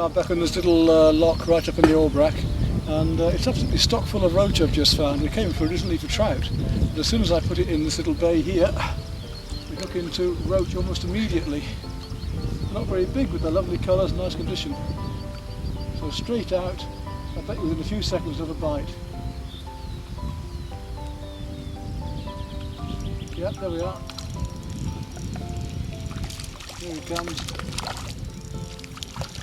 now back in this little lock right up in the Albrack, and it's absolutely stock full of roach I've just found. We came for originally for trout, but as soon as I put it in this little bay here, we hook into roach almost immediately. Not very big, with the lovely colours, nice condition. So straight out, I bet you within a few seconds of a bite. Yep, there we are. Here he comes.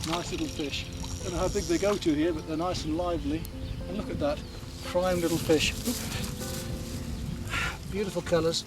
Nice little fish. Don't know how big they go to here, but they're nice and lively. And look at that, prime little fish. Oop. Beautiful colours.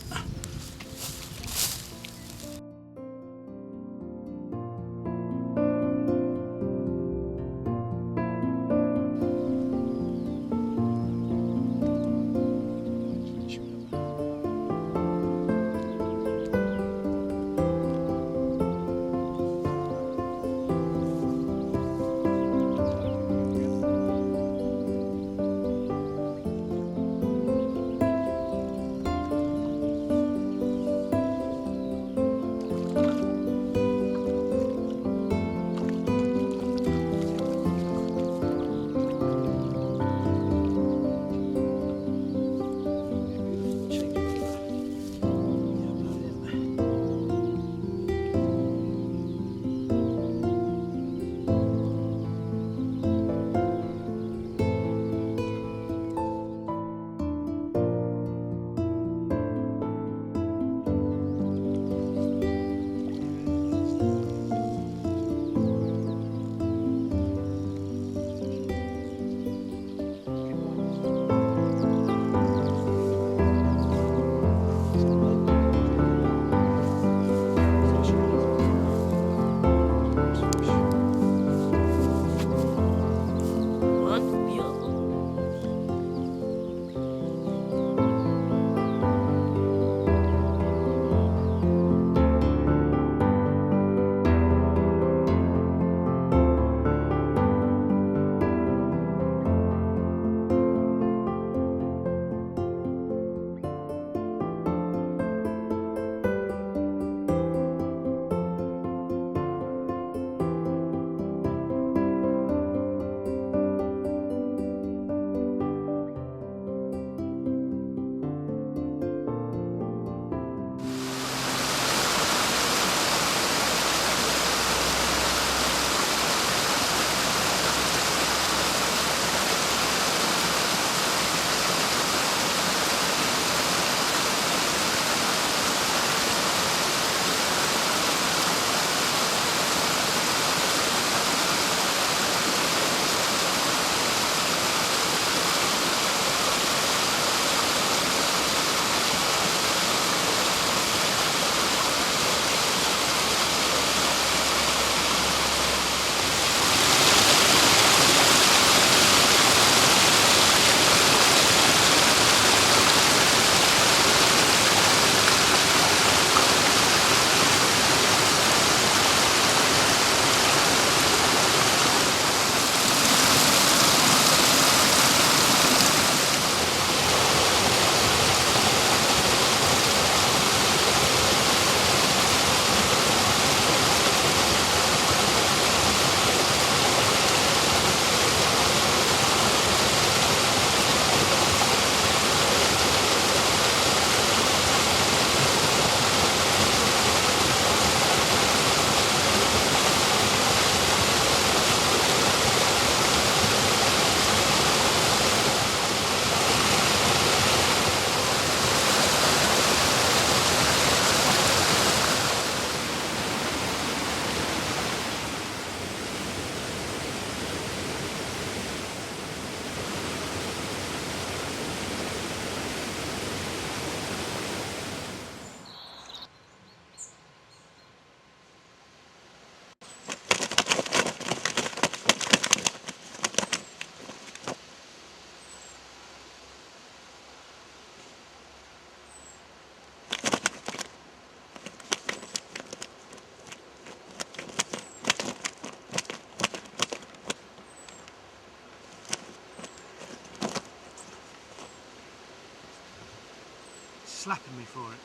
slapping me for it.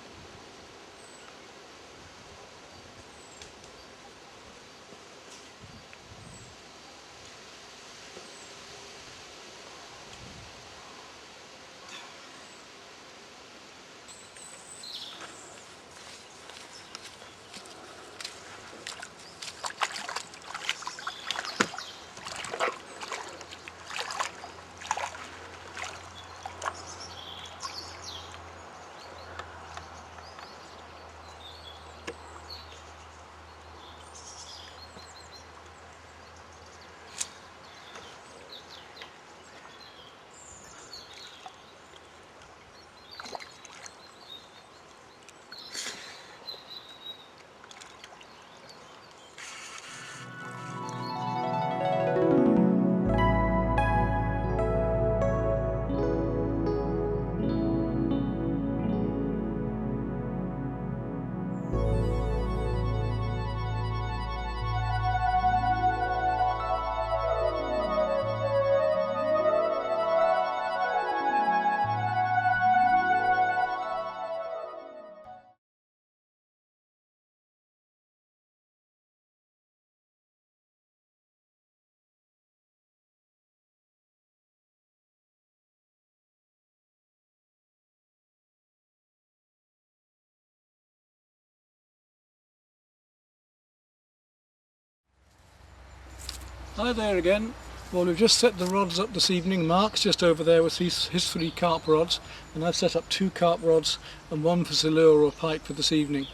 Hi there again. Well, we've just set the rods up this evening. Mark's just over there with his 3 carp rods, and I've set up 2 carp rods and 1 for silure or pike for this evening,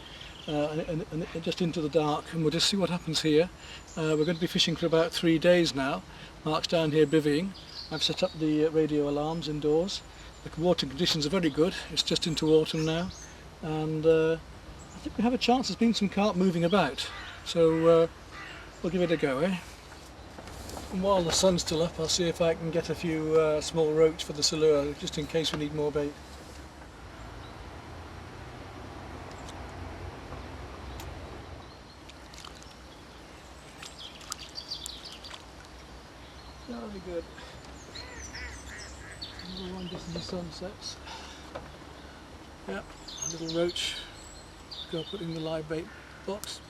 and just into the dark, and we'll just see what happens here. We're going to be fishing for about 3 days now. Mark's down here bivvying. I've set up the radio alarms indoors. The water conditions are very good. It's just into autumn now, and I think we have a chance. There's been some carp moving about, so we'll give it a go, eh? And while the sun's still up, I'll see if I can get a few small roach for the silure, just in case we need more bait. That'll be good. Another one just as the sun sets. Yep, a little roach. Go put in the live bait box.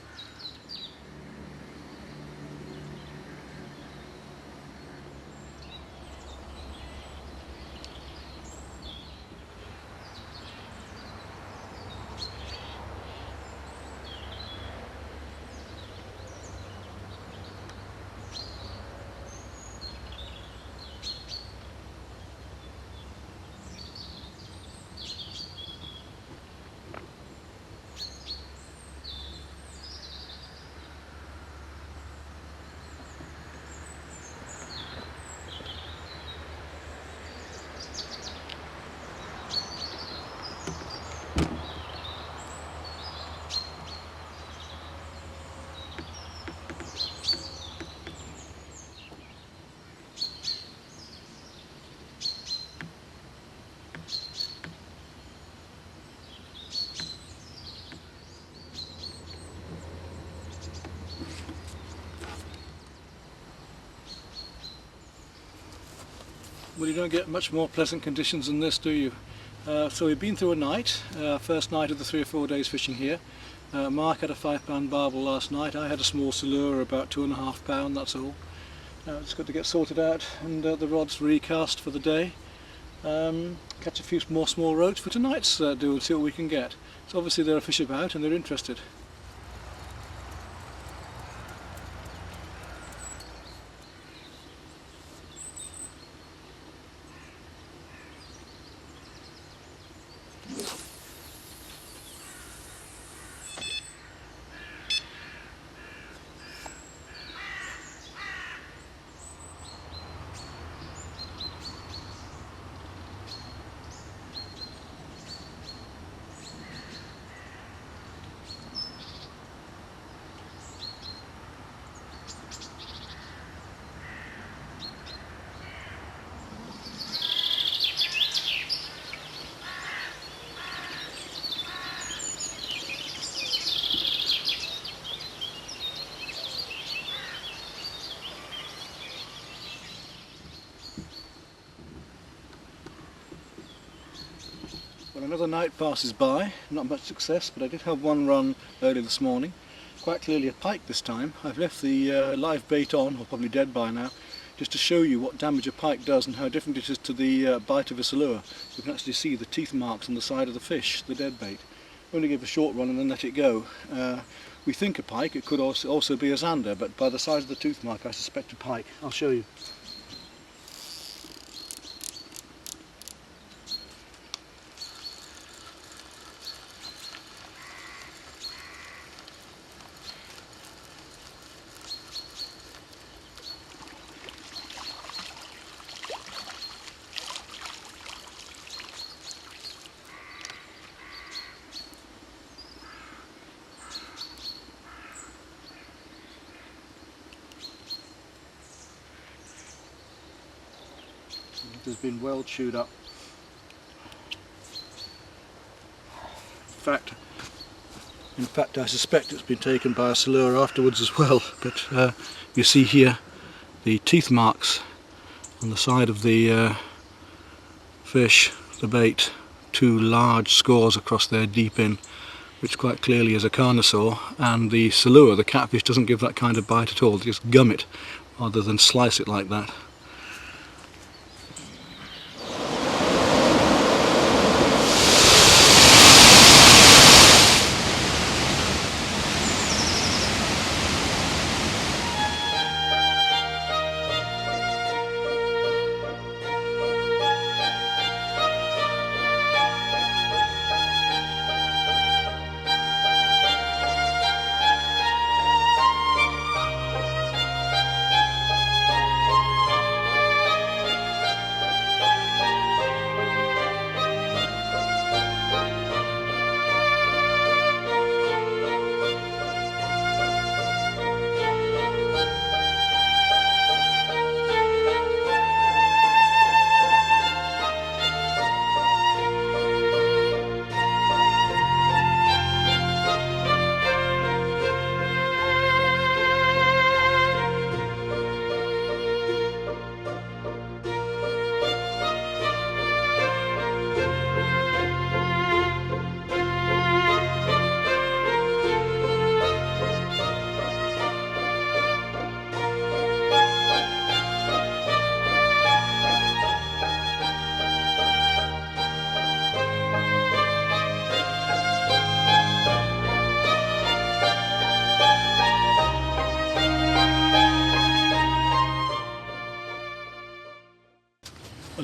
Well, you don't get much more pleasant conditions than this, do you? So we've been through a night, first night of the 3 or 4 days fishing here. Mark had a 5-pound barbel last night. I had a small silure, about 2.5 pound, that's all. It's got to get sorted out, and the rod's recast for the day. Catch a few more small roach for tonight's do and see what we can get. So obviously there are fish about and they're interested. Well, another night passes by, not much success, but I did have one run early this morning. Quite clearly a pike this time. I've left the live bait on, or probably dead by now, just to show you what damage a pike does and how different it is to the bite of a silure. You can actually see the teeth marks on the side of the fish, the dead bait. Only give a short run and then let it go. We think a pike, it could also be a zander, but by the size of the tooth mark I suspect a pike. I'll show you. It has been well chewed up. In fact I suspect it's been taken by a silure afterwards as well, but you see here the teeth marks on the side of the fish, the bait, 2 large scores across there deep in, which quite clearly is a carnosaur, and the silure, the catfish, doesn't give that kind of bite at all. They just gum it rather than slice it like that.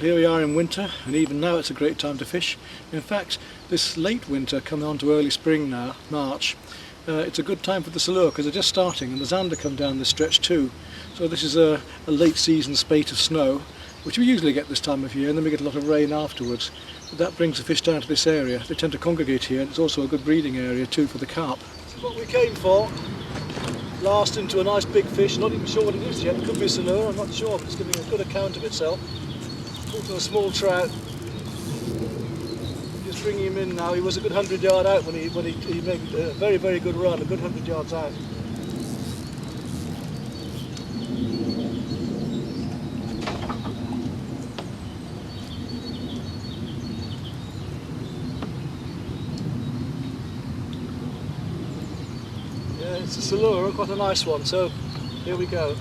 Here we are in winter, and even now it's a great time to fish. In fact, this late winter coming on to early spring now, March, it's a good time for the silure because they're just starting, and the zander come down this stretch too. So this is a late season spate of snow, which we usually get this time of year, and then we get a lot of rain afterwards. But that brings the fish down to this area. They tend to congregate here, and it's also a good breeding area too for the carp. This is what we came for. Last into a nice big fish, not even sure what it is yet. It could be a silure, I'm not sure, but it's giving a good account of itself. Also a small trout. Just bringing him in now. He was a good 100 yard out when he made a very, very good run, a good 100 yards out. It's a silure, quite a nice one, so here we go.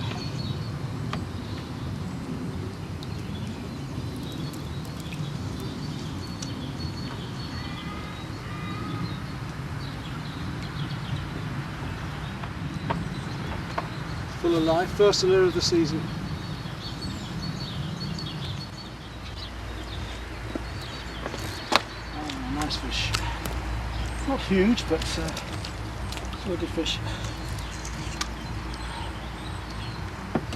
Full of life, first silure of the season. Oh, nice fish. Not huge, but still a good fish.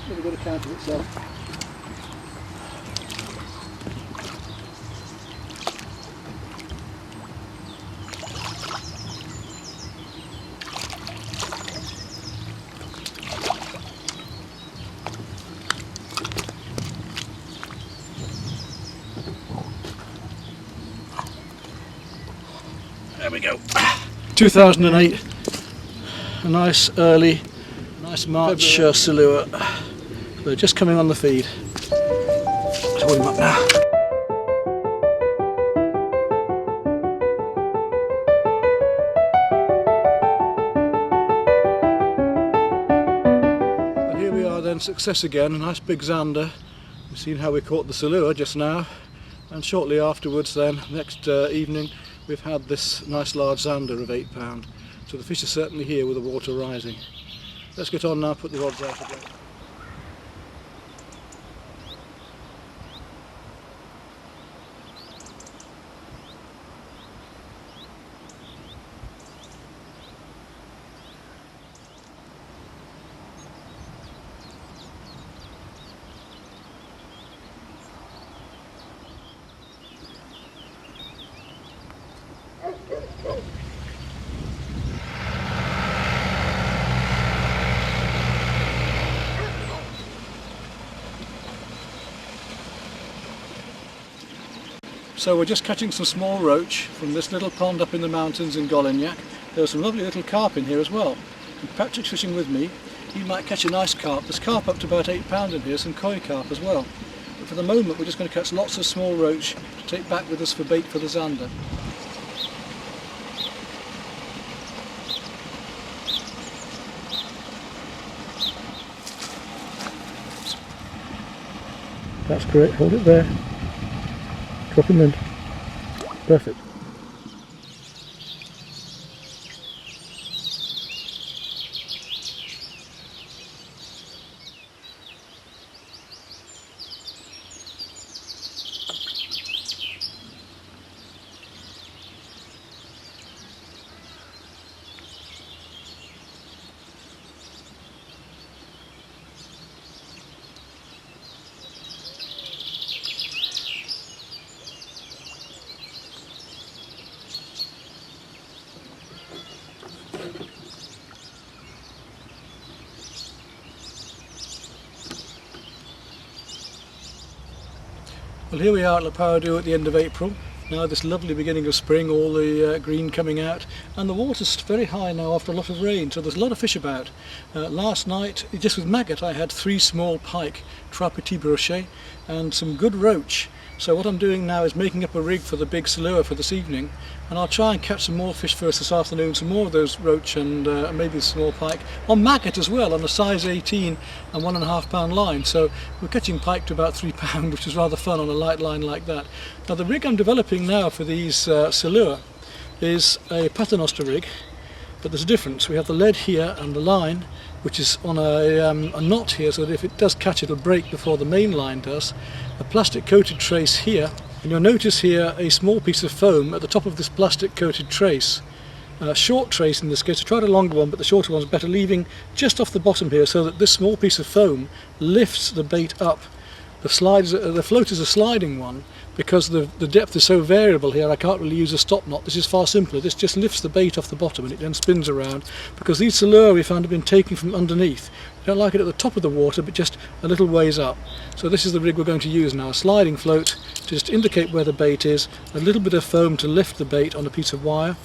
Give a good account of itself. There we go. 2008. A nice early, nice March silure. They're just coming on the feed. Let's hold him up now. And here we are then, success again, a nice big zander. We've seen how we caught the silure just now, and shortly afterwards then, next evening, we've had this nice large zander of 8 pound. So the fish are certainly here with the water rising. Let's get on now, put the rods out again. So we're just catching some small roach from this little pond up in the mountains in Golignac. There are some lovely little carp in here as well. And Patrick's fishing with me. He might catch a nice carp. There's carp up to about 8 pound in here, some koi carp as well. But for the moment we're just going to catch lots of small roach to take back with us for bait for the zander. That's great, hold it there. Drop him in. Perfect. Well, here we are at Paradou at the end of April. Now this lovely beginning of spring, all the green coming out, and the water's very high now after a lot of rain, so there's a lot of fish about. Last night, just with maggot, I had 3 small pike, trois petits brochets, and some good roach. So what I'm doing now is making up a rig for the big silure for this evening, and I'll try and catch some more fish for us this afternoon, some more of those roach and maybe the small pike, on maggot as well, on a size 18 and 1.5 pound line. So we're catching pike to about 3 pound, which is rather fun on a light line like that. Now the rig I'm developing now for these silure is a paternoster rig, but there's a difference. We have the lead here and the line which is on a knot here, so that if it does catch it'll break before the main line does. A plastic coated trace here, and you'll notice here a small piece of foam at the top of this plastic coated trace. Short trace in this case. I tried a longer one, but the shorter one's better, leaving just off the bottom here so that this small piece of foam lifts the bait up. The float is a sliding one because the depth is so variable here. I can't really use a stop knot. This is far simpler. This just lifts the bait off the bottom and it then spins around, because these silure we found have been taken from underneath. I don't like it at the top of the water, but just a little ways up. So this is the rig we're going to use now, a sliding float to just indicate where the bait is, a little bit of foam to lift the bait on a piece of wire,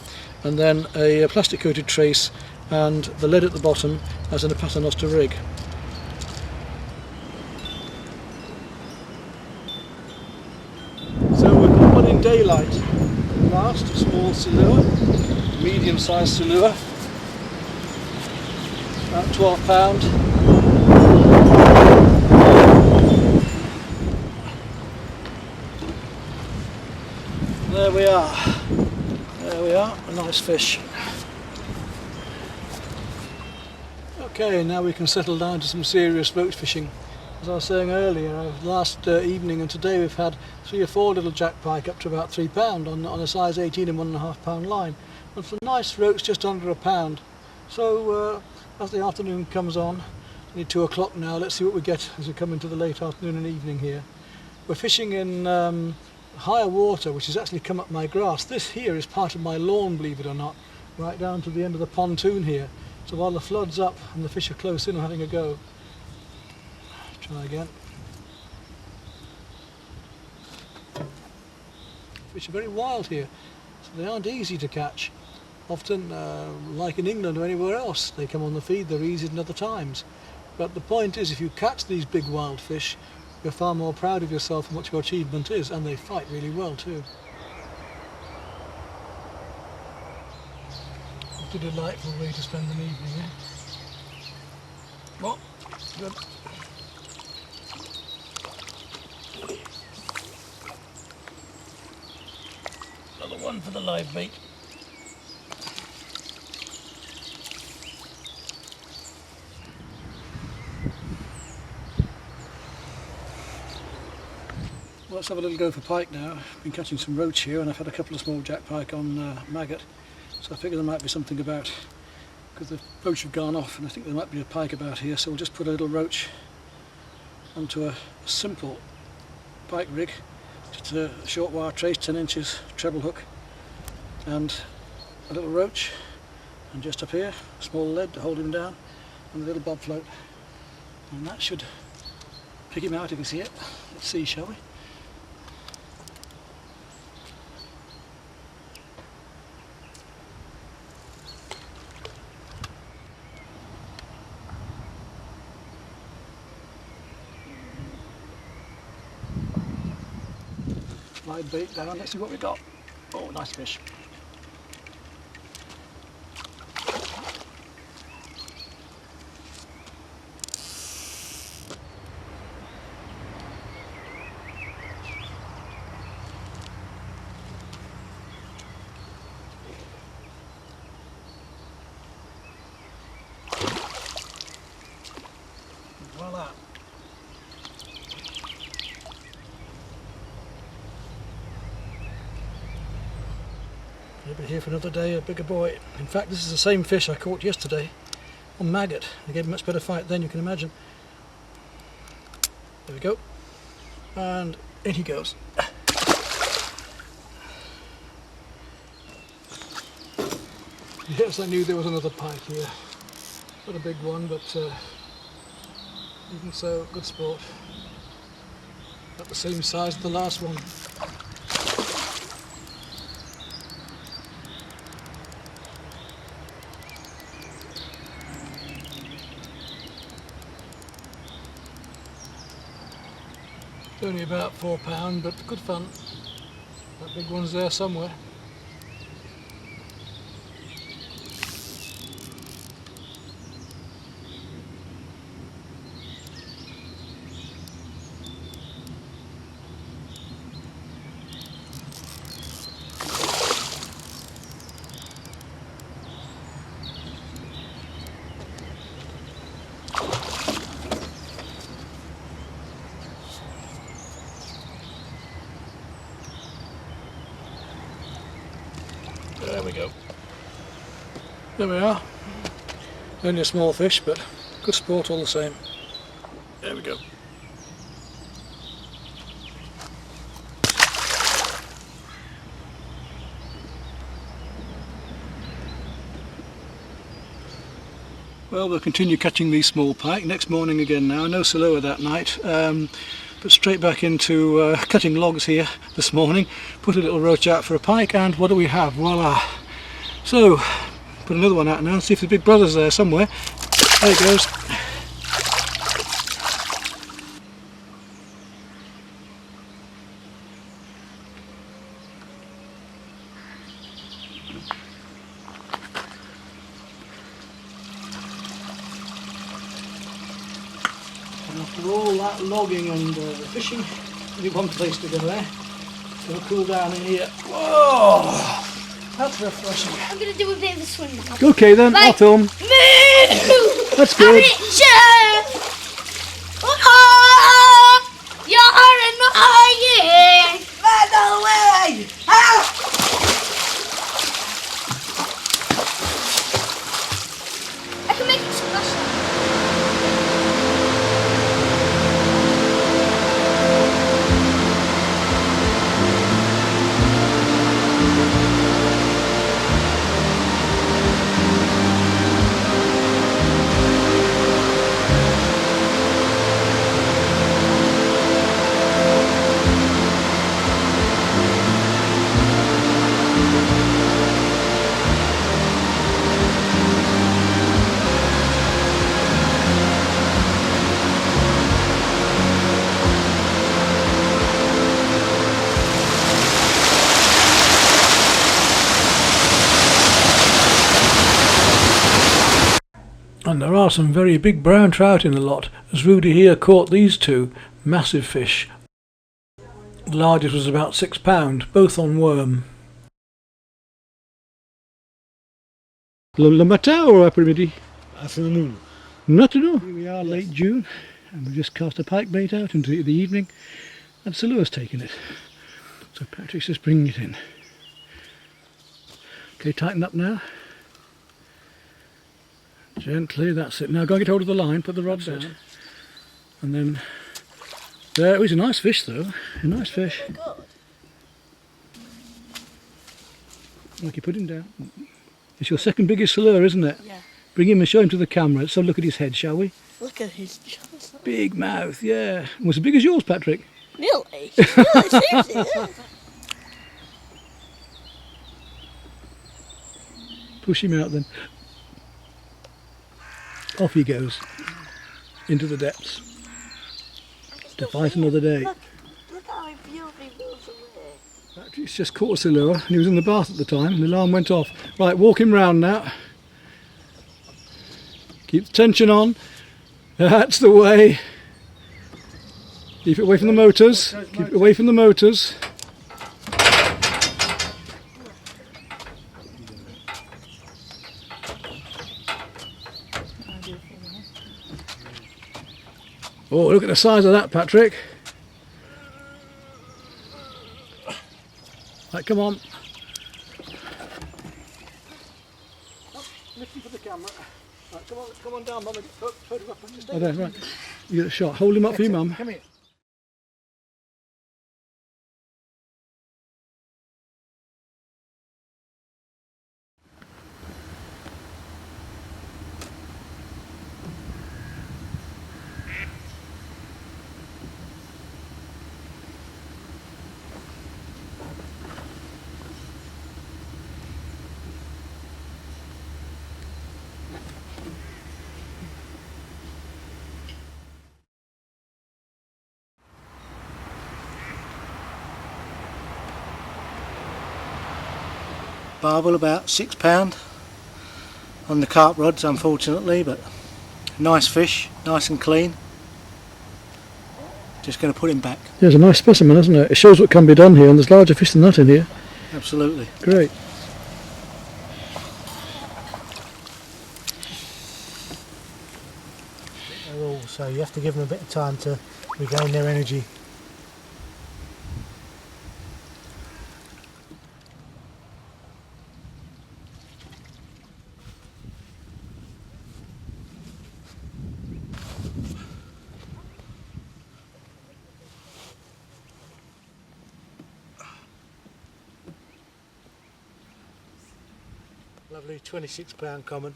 and then a plastic coated trace and the lead at the bottom as in a paternoster rig. So we've got one in daylight, last, a small silure, medium sized silure, about 12 pound. There we are. There we are, a nice fish. Okay, now we can settle down to some serious roach fishing. As I was saying earlier, last evening and today we've had 3 or 4 little jack pike up to about £3 on a size 18 and 1.5 pound line, and some nice roach just under £1. So as the afternoon comes on, it's nearly 2 o'clock now, let's see what we get as we come into the late afternoon and evening here. We're fishing in higher water, which has actually come up my grass. This here is part of my lawn, believe it or not, right down to the end of the pontoon here. So while the flood's up and the fish are close in, I'm having a go. Try again. Fish are very wild here, so they aren't easy to catch. Often, like in England or anywhere else, they come on the feed, they're easy than other times. But the point is, if you catch these big wild fish, you're far more proud of yourself and what your achievement is, and they fight really well too. What a delightful way to spend an evening, eh? Well, good. Another one for the live bait. Let's have a little go for pike now. I've been catching some roach here and I've had a couple of small jack pike on maggot, so I figure there might be something about, because the roach have gone off, and I think there might be a pike about here, so we'll just put a little roach onto a simple pike rig, just a short wire trace, 10 inches treble hook, and a little roach, and just up here a small lead to hold him down, and a little bob float, and that should pick him out if you see it. Let's see, shall we? Live bait down, let's see what we got. Oh, nice fish. Voila. He'll be here for another day, a bigger boy. In fact, this is the same fish I caught yesterday on maggot. I gave him a much better fight then, you can imagine. There we go. And in he goes. Yes, I knew there was another pike here. Not a big one, but even so, good sport. About the same size as the last one. Only about £4, but good fun. That big one's there somewhere. There we go. There we are. Only a small fish, but good sport all the same. There we go. Well, we'll continue catching these small pike next morning again now. No Saloa that night, but straight back into cutting logs here this morning. Put a little roach out for a pike, and what do we have? Voila! So, put another one out now and see if the big brother's there somewhere. There it goes. After all that logging and fishing, only one place to go there. It'll cool down in here. Whoa! That's refreshing. I'm going to do a bit of a swim now. Okay then, Like, I'll film. Move! That's good. You're annoying! Run away! Ah! I can make it splash. And there are some very big brown trout in the lot, as Rudy here caught these two massive fish. The largest was about £6, both on worm. Le matin or après-midi? Afternoon. Afternoon. Here we are, late June, and we've just cast a pike bait out into the evening, and Salua's taken it. So Patrick's just bringing it in. Okay, tighten up now. Gently, that's it. Now go and get hold of the line, put the rod down. And then, there, he's a nice fish though, a nice fish. Like you put him down. It's your second biggest salure, isn't it? Yeah. Bring him and show him to the camera. Let's have a look at his head, shall we? Look at his jaws. Big mouth, yeah. Was as big as yours, Patrick? Really? Really? Seriously? Yeah. Push him out then. Off he goes into the depths to fight another day. Look how beautifully moves away. Patrick's just caught a salure and he was in the bath at the time. The alarm went off. Right, walk him round now. Keep the tension on. That's the way. Keep it away from the motors. Keep it away from the motors. Oh, look at the size of that, Patrick. Right, come on. Lift him for the camera. Right, come on down, Mum. Photograph him. Oh, there, right. You get a shot. Hold him up for you, Mum. Come here. Barbel about £6 on the carp rods, unfortunately, but nice fish, nice and clean. Just going to put him back. Yeah, it's a nice specimen, isn't it? It shows what can be done here, and there's larger fish than that in here. Absolutely. Great. So you have to give them a bit of time to regain their energy. Lovely £26 common.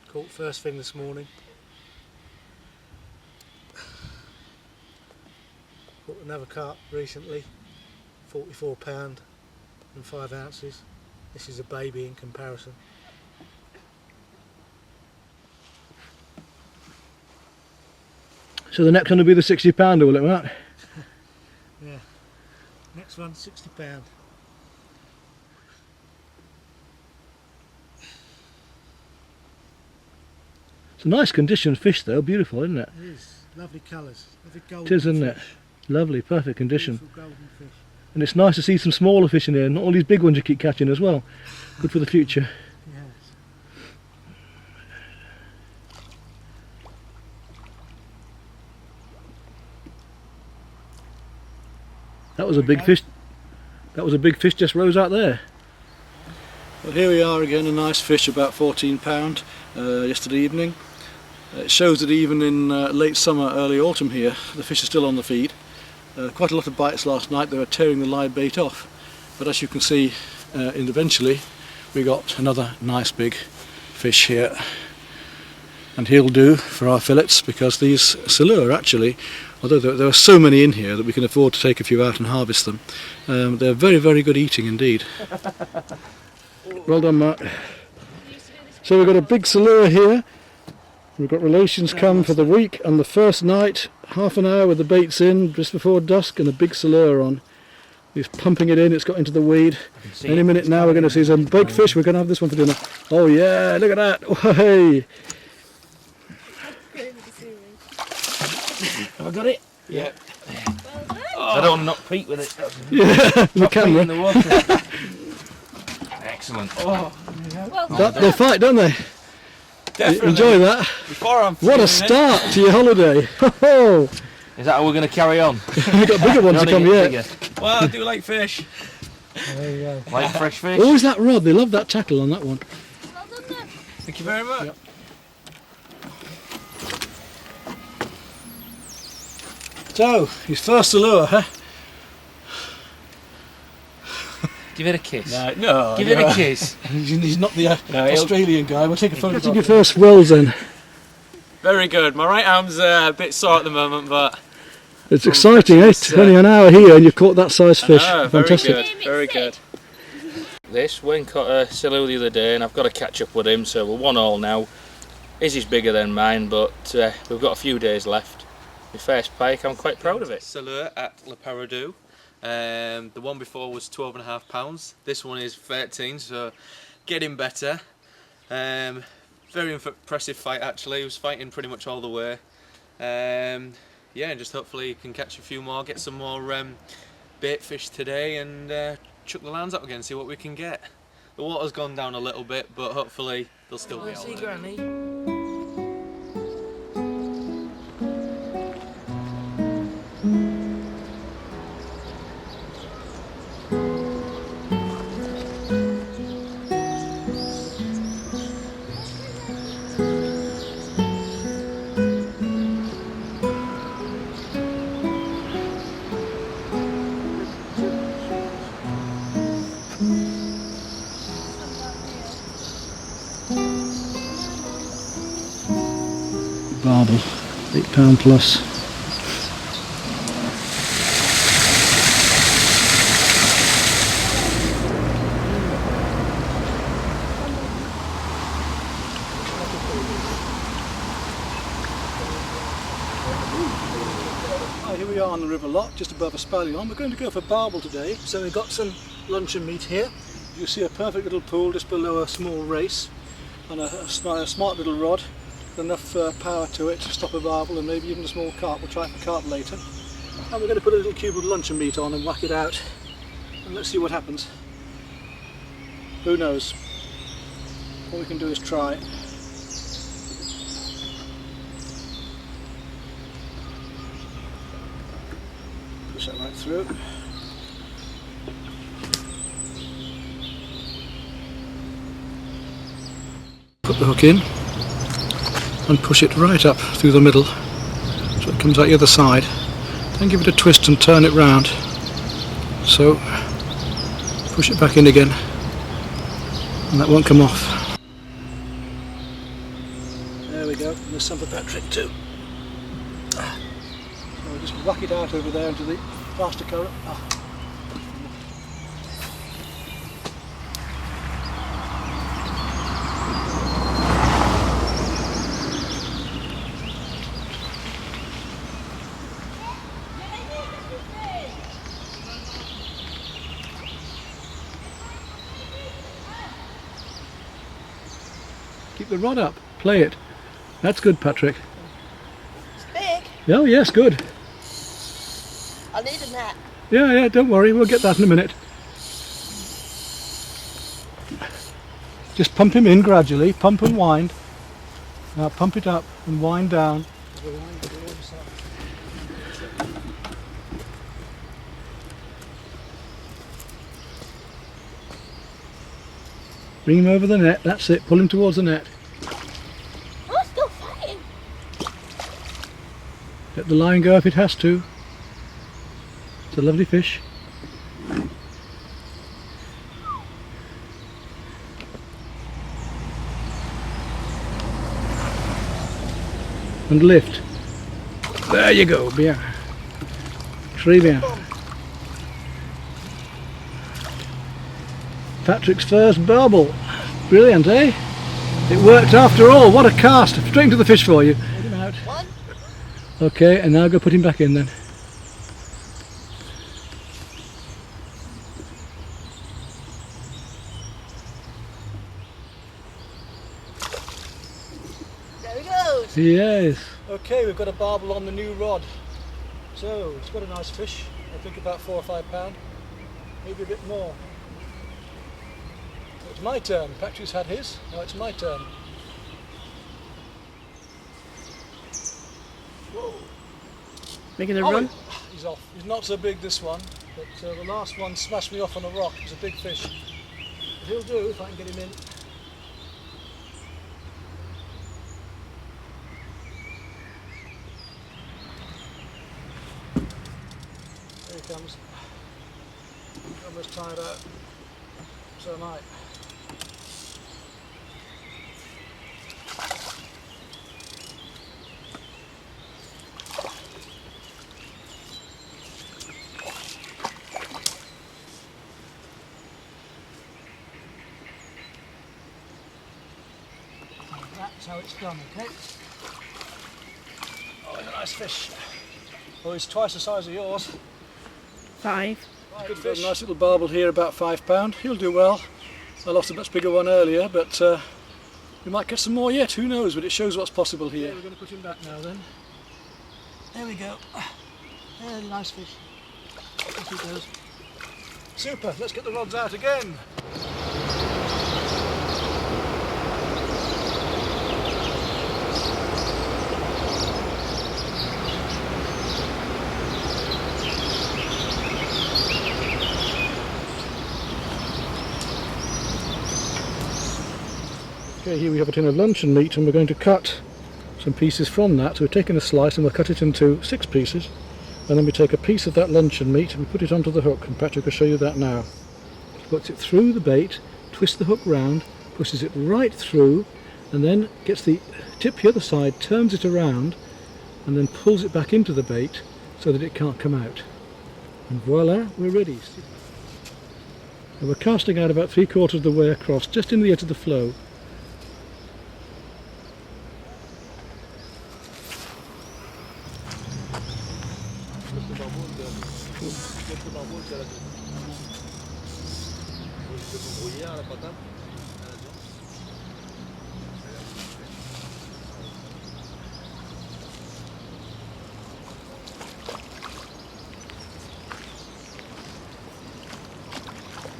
Caught first thing this morning. Caught another carp recently. £44 and 5 ounces. This is a baby in comparison. So the next one will be the 60 pounder, will it, Matt? Yeah. Next one, £60. It's a nice condition fish though, beautiful, isn't it? It is. Lovely colours. Lovely golden It is, isn't it? fish. Lovely, perfect condition. Beautiful golden fish. And it's nice to see some smaller fish in here, not all these big ones you keep catching as well. Good for the future. Yes. That was a big fish. That was a big fish just rose out there. Well, here we are again, a nice fish, about £14 yesterday evening. It shows that even in late summer, early autumn here, the fish are still on the feed. Quite a lot of bites last night. They were tearing the live bait off. But as you can see, eventually we got another nice big fish here. And he'll do for our fillets, because these silure actually, although there are so many in here that we can afford to take a few out and harvest them, they're very, very good eating indeed. Well done, Mark. So we've got a big silure here. We've got relations come for the week and the first night, half an hour with the baits in just before dusk and a big silure on. He's pumping it in, it's got into the weed. Any minute now we're going to see some big fish. We're going to have this one for dinner. Oh yeah, look at that. Oh, hey. Have I got it? Yeah. I don't want to knock Pete with it. Yeah, the camera. In the water. Excellent. Oh, They fight, don't they? definitely. Enjoy that. Before I'm What a feeling it. start to your holiday. Oh, Is that how we're going to carry on? we've got bigger ones to come yet. Well, I do like fish. There you go. Like fresh fish? Always that rod, they love that tackle on that one. Thank you very much. Yep. So, his first lure, huh? Give it a kiss. No. Give it a kiss. He's not the No, he'll- Australian guy. We'll take a photo. Getting your first wells then. Very good. My right arm's a bit sore at the moment, but It's exciting, eh? It's only an hour here and you've caught that size fish. very Fantastic. good. Very good. This, Wayne caught a silure the other day and I've got to catch up with him, so we're 1-1 now. His is bigger than mine, but we've got a few days left. My first pike, I'm quite proud of it. Silure at Paradou. The one before was 12.5 pounds. This one is 13, so getting better. Very impressive fight actually. He was fighting pretty much all the way. Yeah, and just hopefully you can catch a few more, get some more bait fish today, and chuck the lines up again, see what we can get. The water's gone down a little bit, but hopefully they'll still be all See, right. Granny. Barbel, £8 plus. Right, here we are on the river lock, just above a spallion. We're going to go for barbel today. So we've got some luncheon meat here. You see a perfect little pool just below a small race, and a smart little rod. Enough power to it to stop a barbel and maybe even a small carp. We'll try it for carp later. And we're going to put a little cube of luncheon meat on and whack it out, and let's see what happens. Who knows? All we can do is try. Push that right through. Put the hook in and push it right up through the middle so it comes out the other side. Then give it a twist and turn it round. So push it back in again and that won't come off. there's some for Patrick too. So we'll just whack it out over there into the faster current. Keep the rod up, play it. That's good, Patrick. It's big. Oh yes, good. I need a net. Yeah, don't worry, we'll get that in a minute. Just pump him in gradually, pump and wind. Now pump it up and wind down. Bring him over the net, that's it, pull him towards the net. Oh, it's still fighting. Let the line go if it has to. It's a lovely fish. And lift. There you go, bien. Très bien. Patrick's first barbel. Brilliant, eh? It worked after all. What a cast. Straight into the fish for you. Get him out. One. Okay, and now go put him back in then. There he goes. Yes. Okay, we've got a barbel on the new rod. So, it's got a nice fish. I think about 4 or 5 pound. Maybe a bit more. It's my turn. Patrick's had his. Now it's my turn. Whoa. Making a Oh, run? he's off. He's not so big, this one. But the last one smashed me off on a rock. It was a big fish. But he'll do if I can get him in. There he comes. Almost tired out. So am I. That's how it's done, okay? Oh, a nice fish. Oh, he's twice the size of yours. 5. Good fish. Got a nice little barbel here, about 5 pound. He'll do well. I lost a much bigger one earlier, but we might get some more yet. Who knows? But it shows what's possible here. Yeah, we're going to put him back now then. There we go. There's a nice fish. Off he goes. Super. Let's get the rods out again. Okay, here we have a tin of luncheon meat and we're going to cut some pieces from that. So we're taking a slice and we'll cut it into 6 pieces, and then we take a piece of that luncheon meat and we put it onto the hook, and Patrick will show you that now. He puts it through the bait, twists the hook round, pushes it right through, and then gets the tip the other side, turns it around, and then pulls it back into the bait so that it can't come out. And voila, we're ready. And we're casting out about 3/4 of the way across, just in the edge of the flow.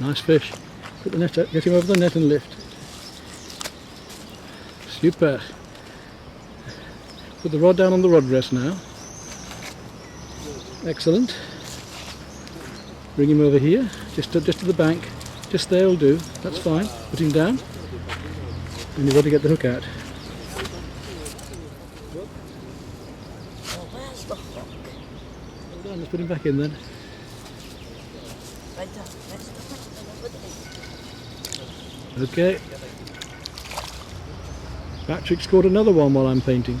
Nice fish. Put the net out, get him over the net and lift. Super. Put the rod down on the rod rest now. Excellent. Bring him over here, just to the bank. Just there will do. That's fine. Put him down. And you've got to get the hook out. Where's the hook? Hold on, let's put him back in then. Right there. Next to the hook. Okay. Patrick's caught another one while I'm painting.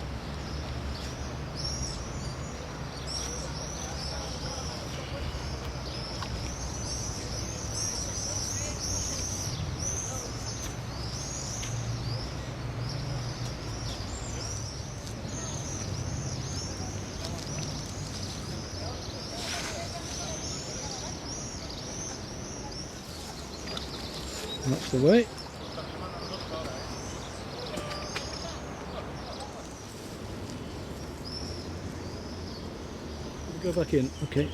That's the way. Go back in, okay.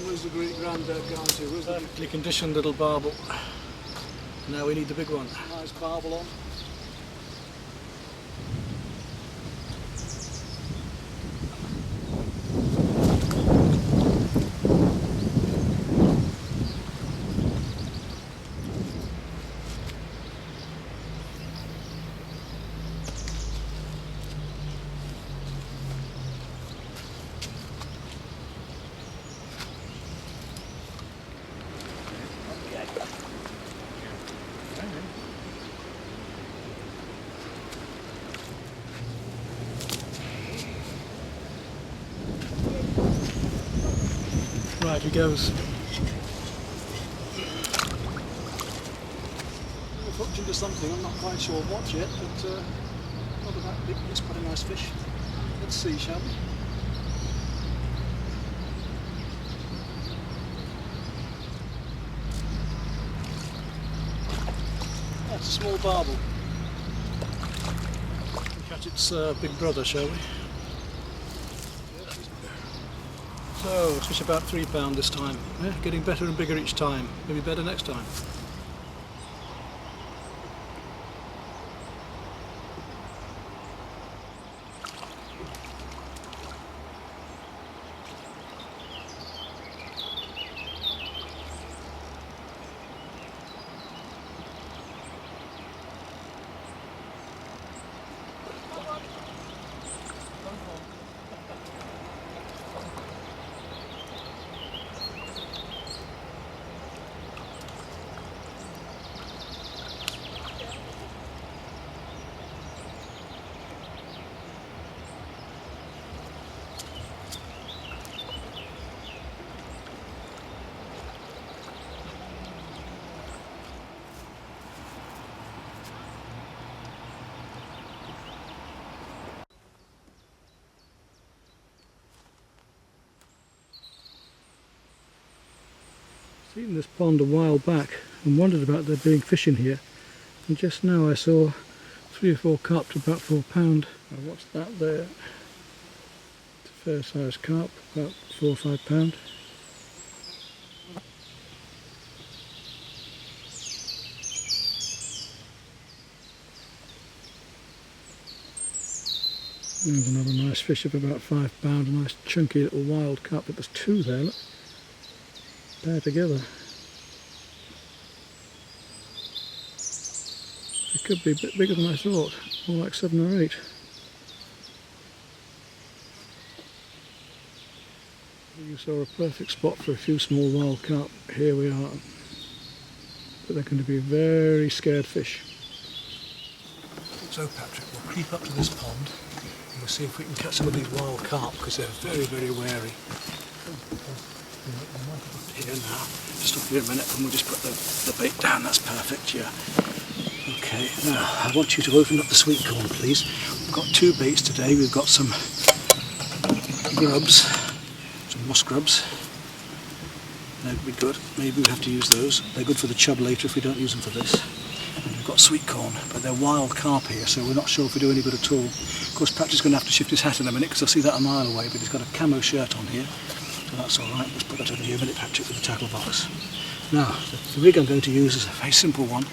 Where's the great granddad gone to? Where's the perfectly conditioned little barbel? Now we need the big one. Nice barbel on. Right, he goes. We've hooked into something, I'm not quite sure what yet, but not that big, it's quite a nice fish. Let's see, shall we? That's a small barbel. We'll catch its big brother, shall we? So, it's fish about £3 this time. Yeah, getting better and bigger each time. Maybe better next time. Seen this pond a while back and wondered about there being fish in here, and just now I saw 3 or 4 carp to about £4. Now what's that there? It's a fair sized carp, about £4 or £5. There's another nice fish of about £5, a nice chunky little wild carp, but there's 2 there, look. Pair together. It could be a bit bigger than I thought, more like 7 or 8. You saw a perfect spot for a few small wild carp. Here we are. But they're going to be very scared fish. So Patrick, we'll creep up to this pond and we'll see if we can catch some of these wild carp, because they're very, very wary. Here now, just up here a minute and we'll just put the bait down. That's perfect, yeah. Okay, now I want you to open up the sweet corn, please. We've got 2 baits today. We've got some grubs, some moss grubs. They'd be good. Maybe we have to use those. They're good for the chub later if we don't use them for this. And we've got sweet corn, but they're wild carp here, so we're not sure if we do any good at all. Of course, Patrick's going to have to shift his hat in a minute because I see that a mile away, but he's got a camo shirt on here, so that's all right. Let's put that over here a minute, Patrick, with the tackle box. Now, the rig I'm going to use is a very simple one.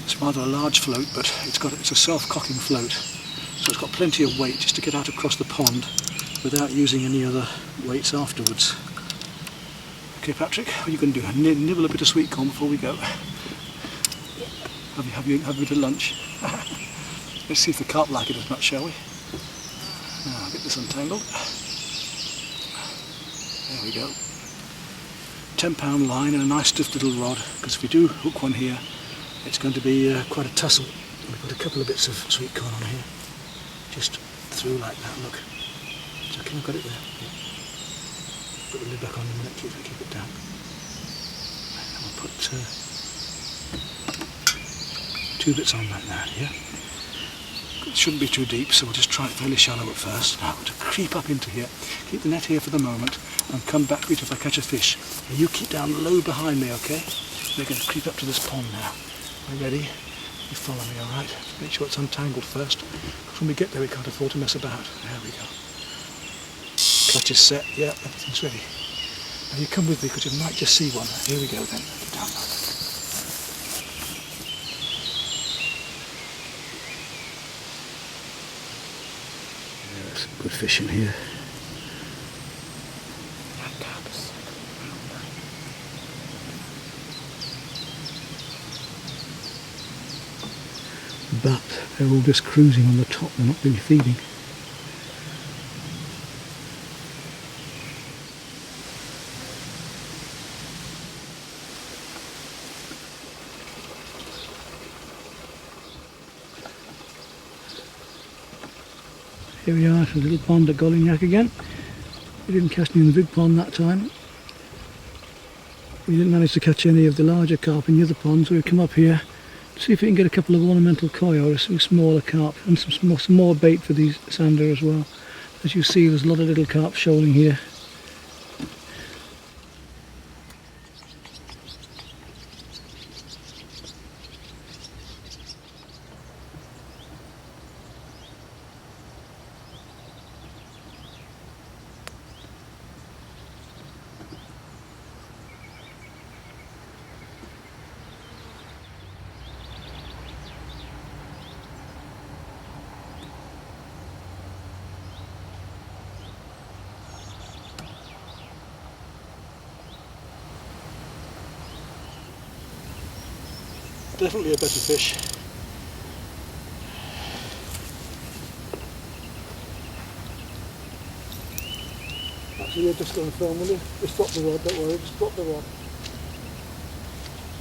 It's rather a large float, but it's a self-cocking float, so it's got plenty of weight just to get out across the pond without using any other weights afterwards. Okay, Patrick, what are you going to do? Nibble a bit of sweet corn before we go. Have you a bit of lunch? Let's see if the carp like it as much, shall we? Now, I'll get this untangled. There we go. £10 line and a nice stiff little rod, because if we do hook one here, it's going to be quite a tussle. We've got a couple of bits of sweet corn on here, just through like that, look. So I've got it there. Yeah. Put the lid back on in a minute, keep it down. And we'll put 2 bits on like that here. It shouldn't be too deep, so we'll just try it fairly shallow at first. Now to creep up into here, keep the net here for the moment, and come back with it if I catch a fish. And you keep down low behind me, okay? We're going to creep up to this pond now. Are you ready? You follow me, alright? Make sure it's untangled first, because when we get there we can't afford to mess about. There we go. Clutch is set, yeah, everything's ready. Now you come with me, because you might just see one. Here we go then. Get down now. There's some good fish in here. But they're all just cruising on the top, they're not really feeding. Here we are at a little pond at Gollignac again. We didn't catch any in the big pond that time. We didn't manage to catch any of the larger carp in the other pond, so we come up here to see if we can get a couple of ornamental koi or some smaller carp and some more bait for these zander as well. As you see, there's a lot of little carp shoaling here. Definitely a better fish. Actually, you're just on film, will you? Just drop the rod, don't worry, just drop the rod.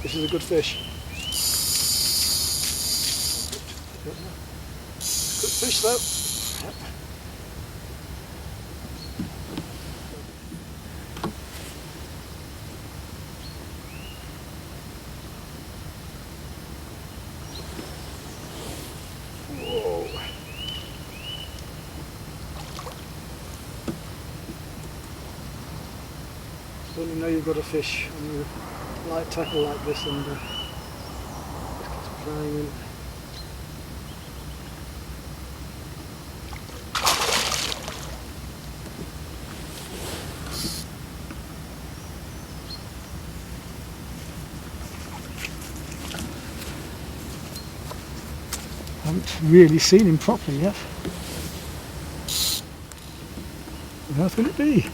This is a good fish. Good fish though. Yep. When you know you've got a fish on your light tackle like this and just keeps playing in. I haven't really seen him properly yet. What on earth will it be?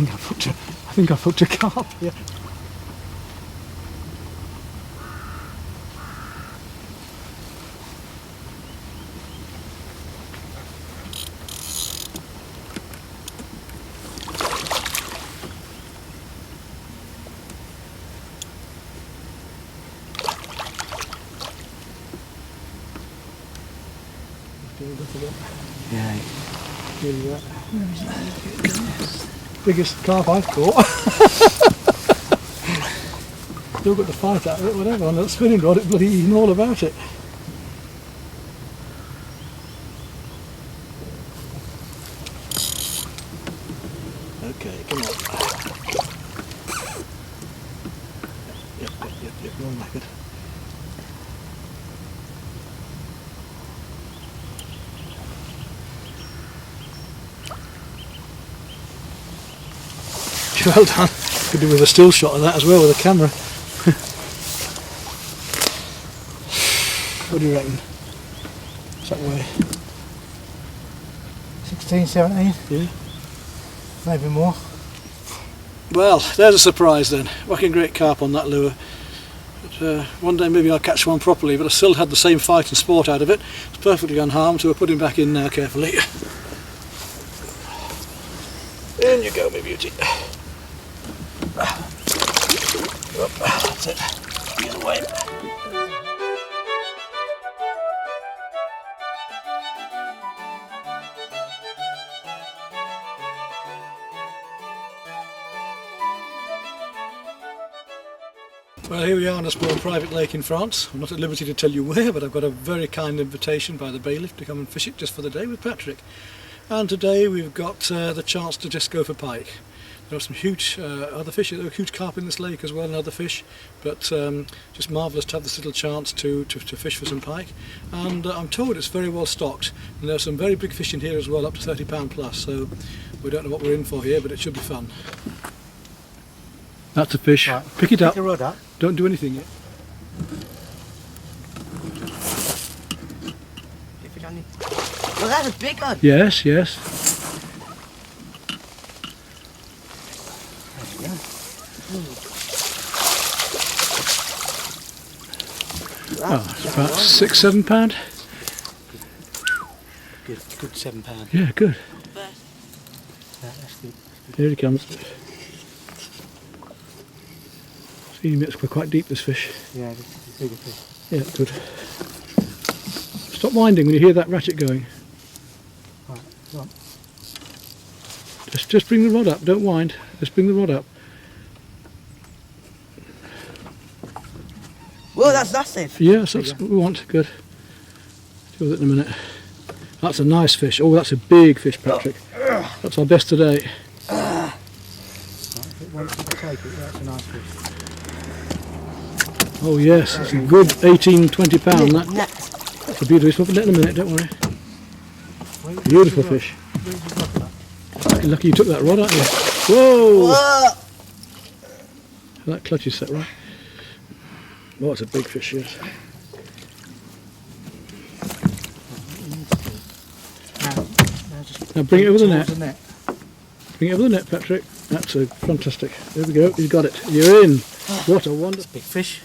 I think I've hooked a carp here. Yeah. Really that. Biggest carp I've caught. Still got the fight out of it, whatever. On that spinning rod, it's bloody eating all about it. Okay, come on. Yep, you're on record. Well done. Could do with a still shot of that as well with a camera. What do you reckon? What's that weigh? 16, 17, Yeah. maybe more. Well, there's a surprise then. Whacking great carp on that lure. But, one day maybe I'll catch one properly, but I still had the same fight and sport out of it. It's perfectly unharmed, so we'll put him back in now carefully. In you go, my beauty. Up, that's it. Get away. Well, here we are on a small private lake in France. I'm not at liberty to tell you where, but I've got a very kind invitation by the bailiff to come and fish it just for the day with Patrick. And today we've got the chance to just go for pike. There are some huge other fish, there are huge carp in this lake as well and other fish, but just marvellous to have this little chance to fish for some pike. And I'm told it's very well stocked, and there's some very big fish in here as well, up to £30 plus, so we don't know what we're in for here, but it should be fun. That's a fish. Right. Pick it up. Pick a rod up. Don't do anything yet. Well, that's a big one. Yes, yes. Oh, it's about £6–7. Good £7. Yeah, good. That's good. Here he comes. See, it's quite deep, this fish. Yeah, this is a bigger fish. Yeah, good. Stop winding when you hear that ratchet going. Right, come on. Just bring the rod up, don't wind. Just bring the rod up. Whoa, that's massive. Yes, that's what we want. Good. Deal with it in a minute. That's a nice fish. Oh, that's a big fish, Patrick. That's our best today. Right, if it wants to take it, that's a nice fish. Oh yes, it's a good 18–20 pound. Net. That's a beautiful fish. We'll put it in a minute, don't worry. Beautiful fish. Lucky you took that rod, aren't you? Whoa! Whoa. That clutch is set right. Oh, it's a big fish, yes. Now bring it over the net. Bring it over the net, Patrick. That's a fantastic. There we go. You got it. You're in. What a wonderful Big fish.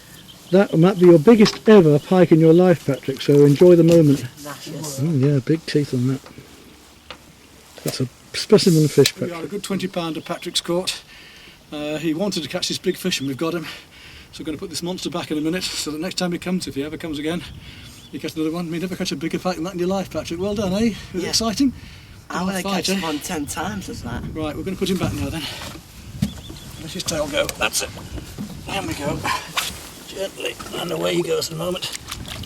That might be your biggest ever pike in your life, Patrick. So enjoy the moment. Lashes. Yeah, big teeth on that. That's a specimen fish, Patrick. We got a good 20 pounder Patrick's caught. He wanted to catch this big fish and we've got him. So we're going to put this monster back in a minute so that next time he comes, if he ever comes again, you catch another one. You never catch a bigger pike than that in your life, Patrick. Well done, eh? Was it exciting? I want to catch him on 10 times as that. Right, we're going to put him back now then. Let his tail go. That's it. There we go. Gently. And away he goes in a moment.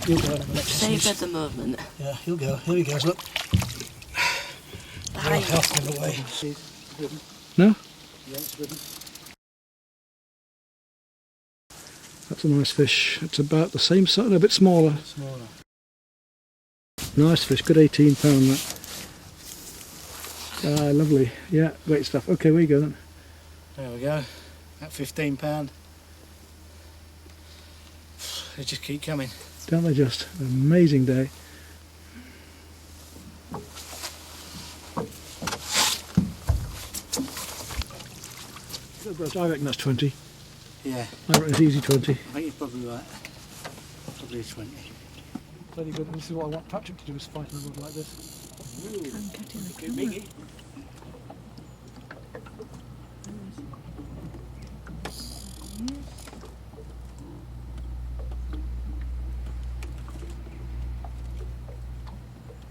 He'll go in a minute. Save at the movement. Yeah, he'll go. Here he goes, look. The Oh, height. health in the way. No? Yeah, it's ridden. That's a nice fish. It's about the same size, a bit smaller. Smaller. Nice fish, good 18 pound that. Ah, lovely. Yeah, great stuff. Okay, where you go then? There we go. At £15. They just keep coming. Don't they just? An amazing day. I reckon that's 20. Yeah, I reckon it's easy 20. I think you're probably right. Probably 20. Very good. This is what I want Patrick to do, is fight on a rod like this. Biggie.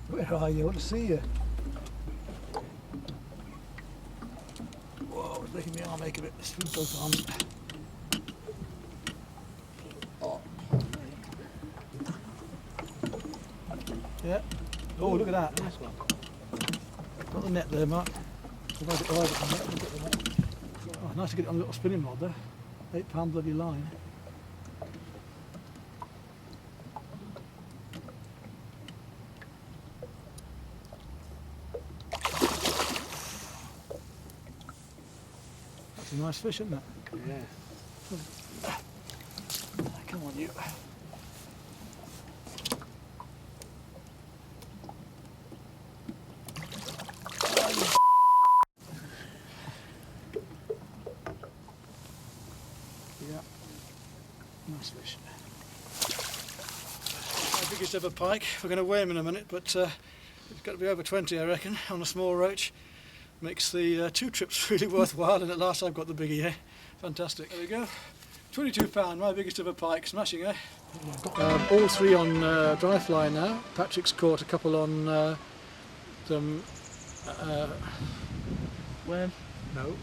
Where are you? I want to see you. Whoa, it's making my arm ache a bit. It's through both arms. Oh. Yeah. Oh, look at that. Nice one. Got the net there, Mark. I'll have it, I'll have it. Look at the net. nice to get it on a little spinning rod there. £8 bloody line. That's a nice fish, isn't it? Yeah. Come on, you. Yeah, nice fish. My biggest ever pike. We're going to weigh him in a minute, but it's got to be over 20, I reckon, on a small roach. Makes the 2 trips really worthwhile, and at last I've got the biggie here. Fantastic. There we go. £22, my biggest ever pike. Smashing, eh? All 3 on dry fly now. Patrick's caught a couple on some When? no.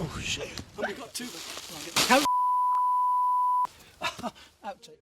Oh shit! I've only got 2. Outtake.